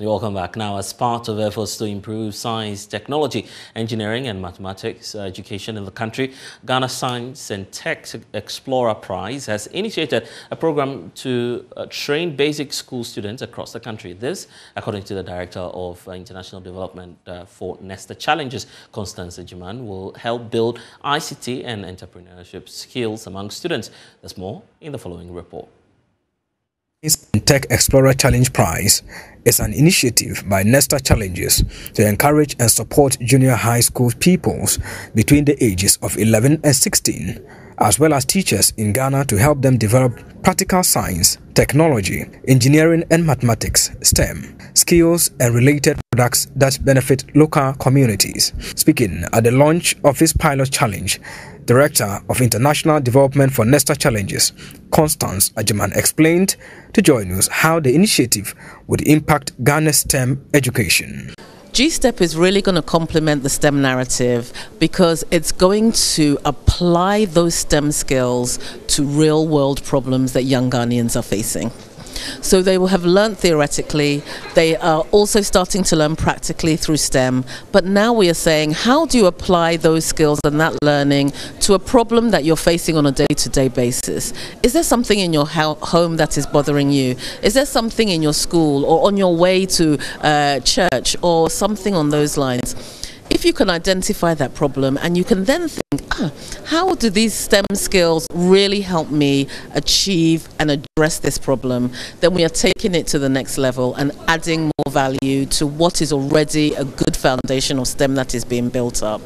Welcome back. Now, as part of efforts to improve science, technology, engineering and mathematics education in the country, Ghana Science and Tech Explorer Prize has initiated a program to train basic school students across the country. This, according to the Director of International Development for Nesta Challenges, Constance Ejiman, will help build ICT and entrepreneurship skills among students. There's more in the following report. Tech Explorer Challenge Prize is an initiative by Nesta Challenges to encourage and support junior high school pupils between the ages of 11 and 16, as well as teachers in Ghana to help them develop practical science, technology, engineering and mathematics, STEM, skills and related products that benefit local communities. Speaking at the launch of this pilot challenge, Director of International Development for Nesta Challenges, Constance Ejiman, explained to Joy News how the initiative would impact Ghana's STEM education. GSTEP is really going to complement the STEM narrative because it's going to apply those STEM skills to real-world problems that young Ghanaians are facing. So they will have learned theoretically, they are also starting to learn practically through STEM, but now we are saying, how do you apply those skills and that learning to a problem that you're facing on a day-to-day basis? Is there something in your home that is bothering you? Is there something in your school or on your way to church or something on those lines? If you can identify that problem and you can then think, how do these STEM skills really help me achieve and address this problem, then we are taking it to the next level and adding more value to what is already a good foundation of STEM that is being built up.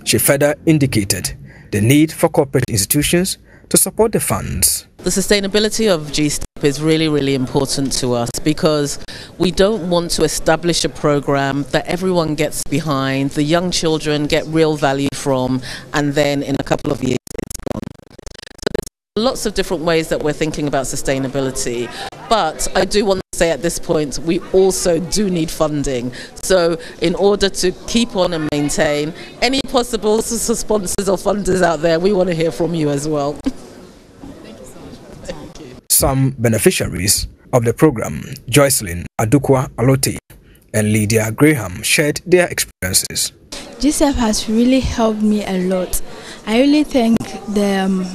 She further indicated the need for corporate institutions to support the funds. The sustainability of GSTEP is really, really important to us because we don't want to establish a program that everyone gets behind, the young children get real value from, and then in a couple of years it's gone. So there's lots of different ways that we're thinking about sustainability, but I do want to say at this point we also do need funding. So in order to keep on and maintain any possible sponsors or funders out there, we want to hear from you as well. Some beneficiaries of the program, Joycelyn Adukwa Alote and Lydia Graham, shared their experiences. GSTEP has really helped me a lot. I really thank the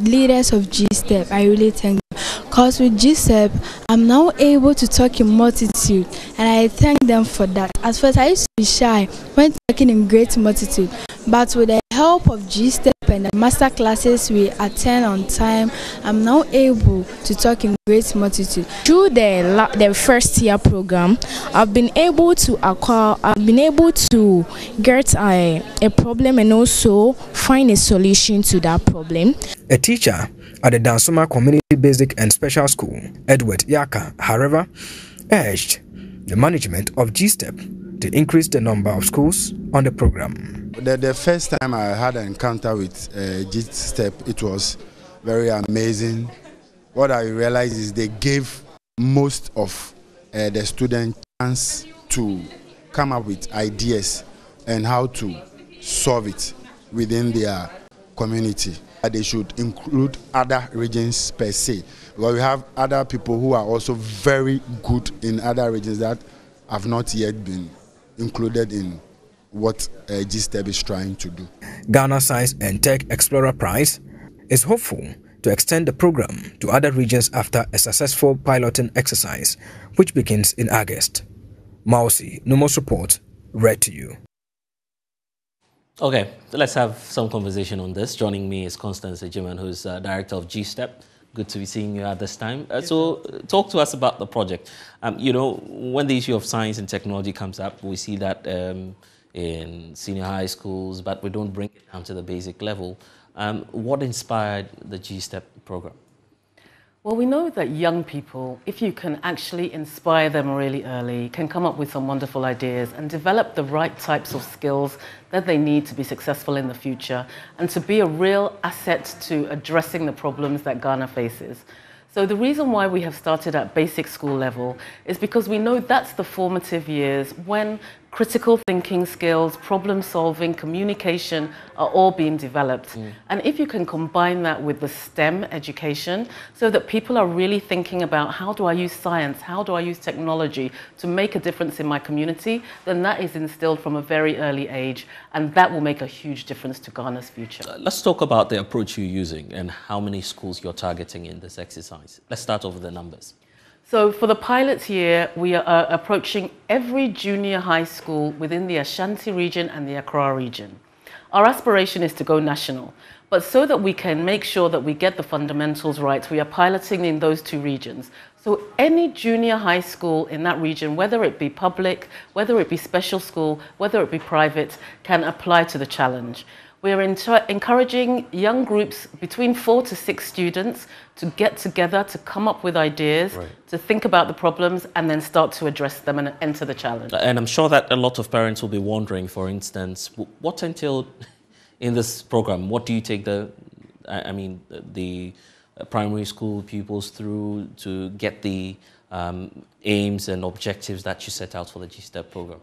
leaders of GSTEP. I really thank them. Because with GSTEP, I'm now able to talk in multitude, and I thank them for that. At first, I used to be shy when talking in great multitude, but with the help of GSTEP and the master classes we attend on time, I'm now able to talk in great multitude. Through the first year program, I've been able to get a problem and also find a solution to that problem. A teacher at the Dansoma Community Basic and Special School, Edward Yaka, however, urged the management of GSTEP to increase the number of schools on the program. The first time I had an encounter with GSTEP, it was very amazing. What I realized is they gave most of the students chance to come up with ideas and how to solve it within their community. They should include other regions per se, because we have other people who are also very good in other regions that have not yet been included in what GSTEP is trying to do. Ghana Science and Tech Explorer Prize is hopeful to extend the program to other regions after a successful piloting exercise, which begins in August. Mausi Numos report, read to you. Okay, so let's have some conversation on this. Joining me is Constance Ejiman, who's Director of GSTEP. Good to be seeing you at this time. So talk to us about the project. You know, when the issue of science and technology comes up, we see that in senior high schools, but we don't bring it down to the basic level. What inspired the GSTEP program? Well, we know that young people, if you can actually inspire them really early, can come up with some wonderful ideas and develop the right types of skills that they need to be successful in the future and to be a real asset to addressing the problems that Ghana faces. So the reason why we have started at basic school level is because we know that's the formative years when critical thinking skills, problem solving, communication are all being developed. And if you can combine that with the STEM education so that people are really thinking about how do I use science, how do I use technology to make a difference in my community, then that is instilled from a very early age, and that will make a huge difference to Ghana's future. Let's talk about the approach you're using and how many schools you're targeting in this exercise. Let's start off with the numbers. So for the pilot year, we are approaching every junior high school within the Ashanti region and the Accra region. Our aspiration is to go national, but so that we can make sure that we get the fundamentals right, we are piloting in those two regions. So any junior high school in that region, whether it be public, whether it be special school, whether it be private, can apply to the challenge. We're encouraging young groups between 4 to 6 students to get together, to come up with ideas, to think about the problems, and then start to address them and enter the challenge. And I'm sure that a lot of parents will be wondering, for instance, what entailed in this program? What do you take the primary school pupils through to get the aims and objectives that you set out for the GSTEP program?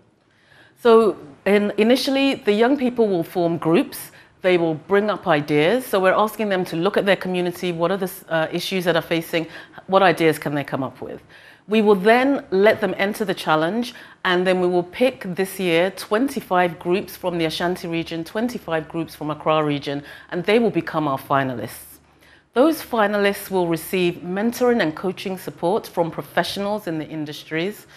So initially, the young people will form groups. They will bring up ideas. So we're asking them to look at their community. What are the issues that are facing? What ideas can they come up with? We will then let them enter the challenge, and then we will pick this year 25 groups from the Ashanti region, 25 groups from Accra region, and they will become our finalists. Those finalists will receive mentoring and coaching support from professionals in the industries.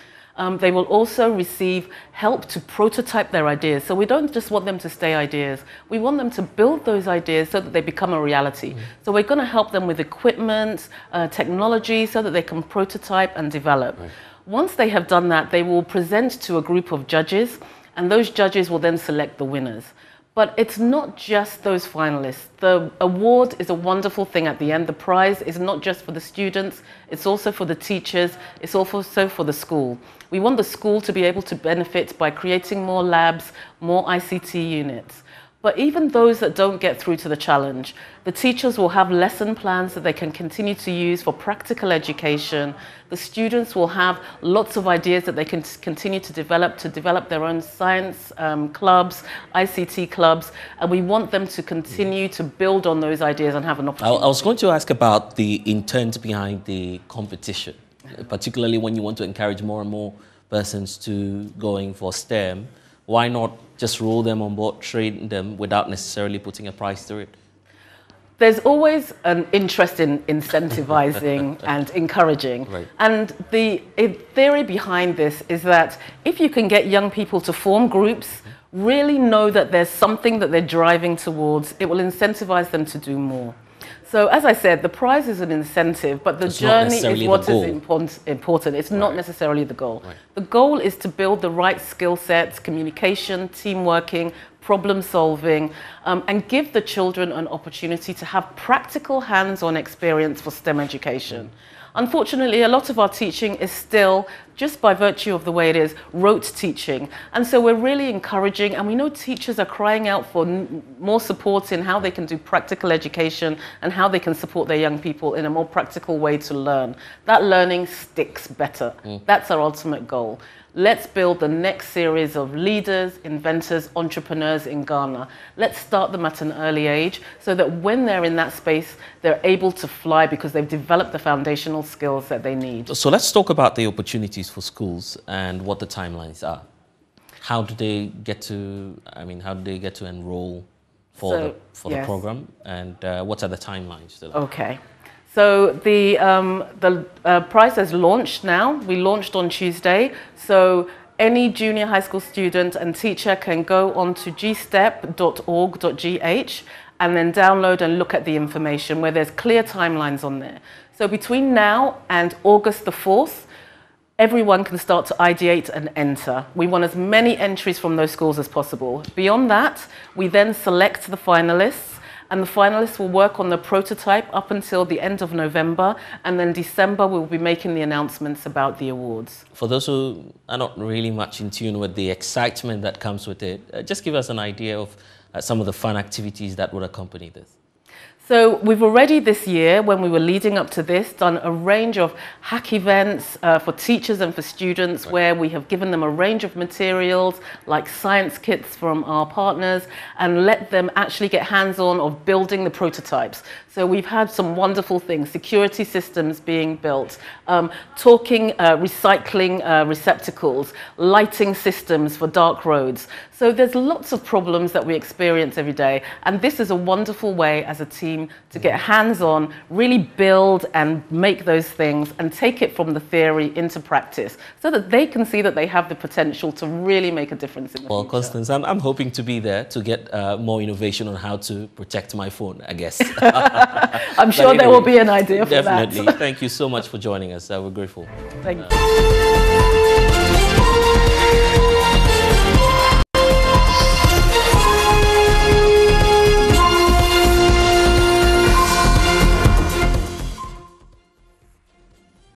They will also receive help to prototype their ideas. So we don't just want them to stay ideas. We want them to build those ideas so that they become a reality. So we're going to help them with equipment, technology, so that they can prototype and develop. Once they have done that, they will present to a group of judges, and those judges will then select the winners. But it's not just those finalists. The award is a wonderful thing at the end. The prize is not just for the students, it's also for the teachers, it's also for the school. We want the school to be able to benefit by creating more labs, more ICT units. But even those that don't get through to the challenge, the teachers will have lesson plans that they can continue to use for practical education. The students will have lots of ideas that they can continue to develop their own science clubs, ICT clubs, and we want them to continue to build on those ideas and have an opportunity. I was going to ask about the intent behind the competition, particularly when you want to encourage more and more persons to going for STEM. Why not just roll them on board, train them without necessarily putting a price to it? There's always an interest in incentivizing and encouraging. And the theory behind this is that if you can get young people to form groups, really know that there's something that they're driving towards, it will incentivize them to do more. So as I said, the prize is an incentive, but the journey is what is important. It's not necessarily the goal. The goal is to build the right skill sets, communication, team working, problem solving, and give the children an opportunity to have practical hands-on experience for STEM education. Unfortunately, a lot of our teaching is still, just by virtue of the way it is, rote teaching. And so we're really encouraging, and we know teachers are crying out for more support in how they can do practical education and how they can support their young people in a more practical way to learn. That learning sticks better. That's our ultimate goal. Let's build the next series of leaders, inventors, entrepreneurs in Ghana. Let's start them at an early age so that when they're in that space, they're able to fly because they've developed the foundational skills that they need. So let's talk about the opportunities for schools and what the timelines are. How do they get to, how do they get to enroll for the program, and what are the timelines? Okay. So the prize has launched now. We launched on Tuesday. So any junior high school student and teacher can go on to gstep.org.gh and then download and look at the information where there's clear timelines on there. So between now and August the 4th, everyone can start to ideate and enter. We want as many entries from those schools as possible. Beyond that, we then select the finalists, and the finalists will work on the prototype up until the end of November, and then December we'll be making the announcements about the awards. For those who are not really much in tune with the excitement that comes with it, just give us an idea of some of the fun activities that would accompany this. So we've already this year, when we were leading up to this, done a range of hack events for teachers and for students, where we have given them a range of materials like science kits from our partners and let them actually get hands-on of building the prototypes. So we've had some wonderful things, security systems being built, recycling receptacles, lighting systems for dark roads. So there's lots of problems that we experience every day, and this is a wonderful way as a team to get hands-on, really build and make those things and take it from the theory into practice so that they can see that they have the potential to really make a difference in the future. Well, Constance, I'm hoping to be there to get more innovation on how to protect my phone, I guess. I'm sure there will be an idea for that. Definitely. Thank you so much for joining us. We're grateful. Thank you.